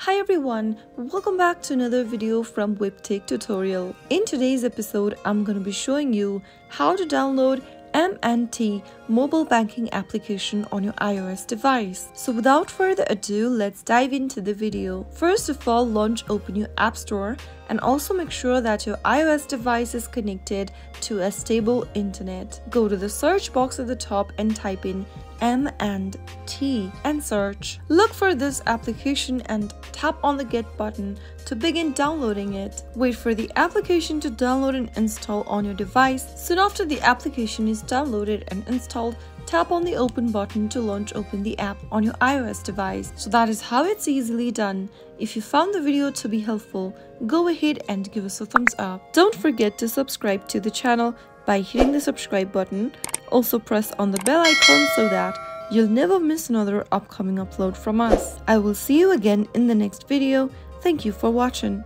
Hi everyone, welcome back to another video from Webtech Tutorial. In today's episode, I'm going to be showing you how to download M&T mobile banking application on your iOS device. So without further ado, let's dive into the video. First of all, open your App Store and also make sure that your iOS device is connected to a stable internet. Go to the search box at the top and type in M&T and search. Look for this application and tap on the Get button to begin downloading it. Wait for the application to download and install on your device. Soon after the application is downloaded and installed, tap on the Open button to open the app on your iOS device. So that is how it's easily done. If you found the video to be helpful, go ahead and give us a thumbs up. Don't forget to subscribe to the channel by hitting the subscribe button. Also press on the bell icon so that you'll never miss another upcoming upload from us. I will see you again in the next video. Thank you for watching.